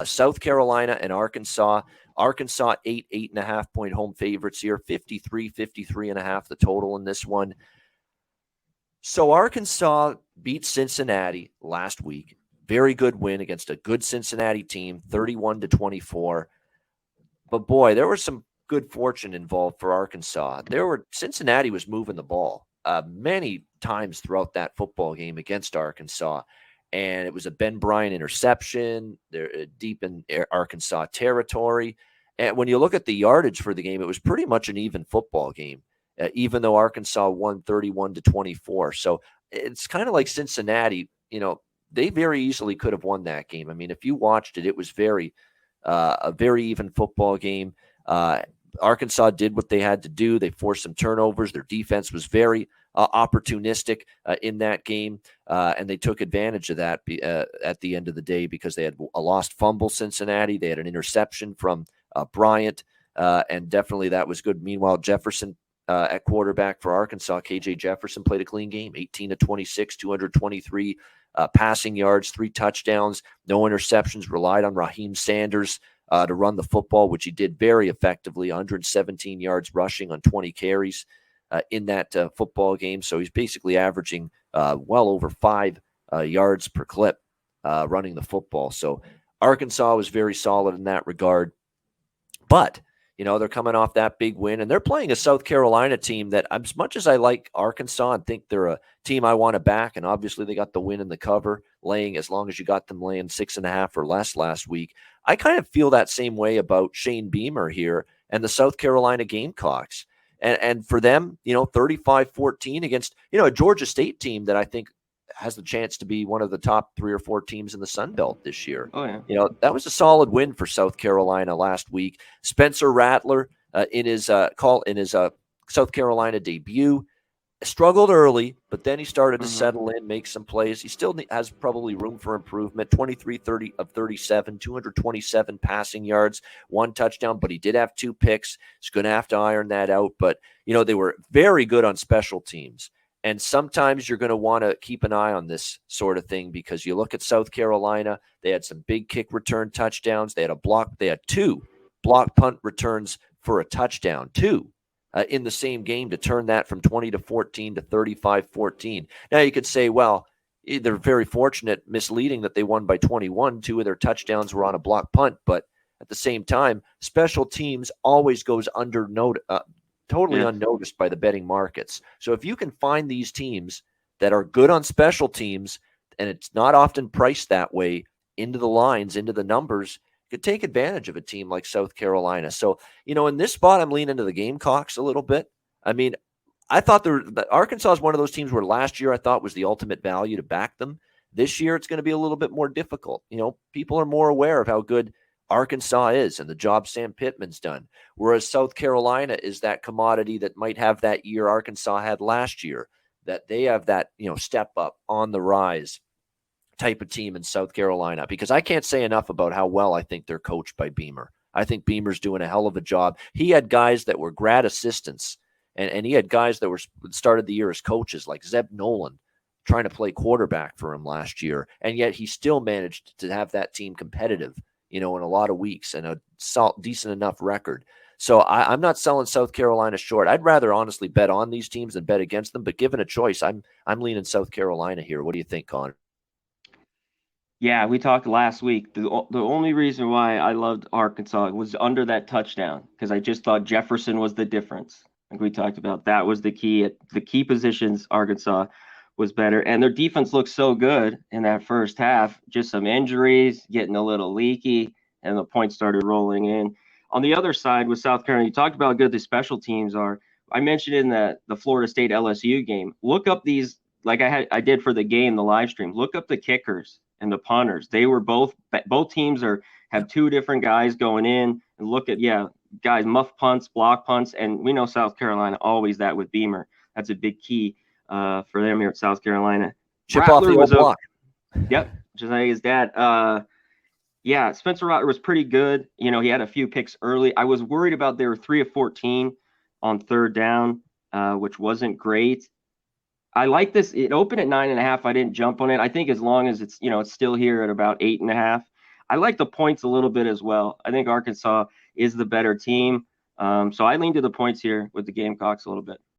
South Carolina and Arkansas. Arkansas 8.5 point home favorites here, 53.5 the total in this one. So Arkansas beat Cincinnati last week. Very good win against a good Cincinnati team, 31-24. But boy, there was some good fortune involved for Arkansas. Cincinnati was moving the ball many times throughout that football game against Arkansas. And it was a Ben Bryant interception. They're deep in Arkansas territory. And when you look at the yardage for the game, it was pretty much an even football game, even though Arkansas won 31-24. So it's kind of like Cincinnati, they very easily could have won that game. I mean, if you watched it, it was a very even football game. Arkansas did what they had to do. They forced some turnovers. Their defense was very opportunistic in that game, and they took advantage of that at the end of the day because they had a lost fumble, Cincinnati. They had an interception from Bryant, and definitely that was good. Meanwhile, Jefferson at quarterback for Arkansas, KJ Jefferson, played a clean game, 18-26, 223 passing yards, 3 touchdowns, no interceptions, relied on Raheem Sanders to run the football, which he did very effectively, 117 yards rushing on 20 carries in that football game. So he's basically averaging well over 5 yards per clip running the football. So Arkansas was very solid in that regard. But, they're coming off that big win, and they're playing a South Carolina team that, as much as I like Arkansas and think they're a team I want to back, and obviously they got the win in the cover, as long as you got them laying 6.5 or less last week, I kind of feel that same way about Shane Beamer here and the South Carolina Gamecocks. And for them, 35-14 against, a Georgia State team that I think has the chance to be one of the top 3 or 4 teams in the Sun Belt this year. Oh, yeah. That was a solid win for South Carolina last week. Spencer Rattler in his South Carolina debut struggled early, but then he started to settle in, make some plays. He still has probably room for improvement. 23 of 37, 227 passing yards, 1 touchdown, but he did have 2 picks. He's going to have to iron that out. But, they were very good on special teams. And sometimes you're going to want to keep an eye on this sort of thing because you look at South Carolina, they had some big kick return touchdowns. They had 2 block punt returns for a touchdown, 2 in the same game to turn that from 20-14 to 35-14. Now you could say, well, they're very fortunate, misleading that they won by 21. 2 of their touchdowns were on a block punt, but at the same time, special teams always goes totally unnoticed by the betting markets. So if you can find these teams that are good on special teams, and it's not often priced that way, into the lines, into the numbers, you could take advantage of a team like South Carolina. So, in this spot, I'm leaning to the Gamecocks a little bit. I mean, I thought Arkansas is one of those teams where last year I thought was the ultimate value to back them. This year it's going to be a little bit more difficult. People are more aware of how good Arkansas is and the job Sam Pittman's done, whereas South Carolina is that commodity that might have that year Arkansas had last year, that they have that, step up on the rise type of team in South Carolina, because I can't say enough about how well I think they're coached by Beamer. I think Beamer's doing a hell of a job. He had guys that were grad assistants, and he had guys that started the year as coaches like Zeb Nolan trying to play quarterback for him last year, and yet he still managed to have that team competitive in a lot of weeks and a decent enough record. So I'm not selling South Carolina short. I'd rather honestly bet on these teams than bet against them. But given a choice, I'm leaning South Carolina here. What do you think, Conor? Yeah, we talked last week. The only reason why I loved Arkansas was under that touchdown, because I just thought Jefferson was the difference. Like we talked about, that was the key. At the key positions, Arkansas was better. And their defense looked so good in that first half. Just some injuries, getting a little leaky, and the points started rolling in. On the other side with South Carolina, you talked about how good the special teams are. I mentioned in the Florida State LSU game, look up these, like I did for the game, the live stream. Look up the kickers and the punters. They were both teams have 2 different guys going in, and look at, guys, muff punts, block punts, and we know South Carolina always that with Beamer. That's a big key for them here at South Carolina. Chip Rattler off the old block. Yep, just like his dad. Spencer Rattler was pretty good. He had a few picks early. I was worried about they were 3 of 14 on 3rd down, which wasn't great. I like this. It opened at 9.5. I didn't jump on it. I think as long as it's, it's still here at about 8.5. I like the points a little bit as well. I think Arkansas is the better team. So I lean to the points here with the Gamecocks a little bit.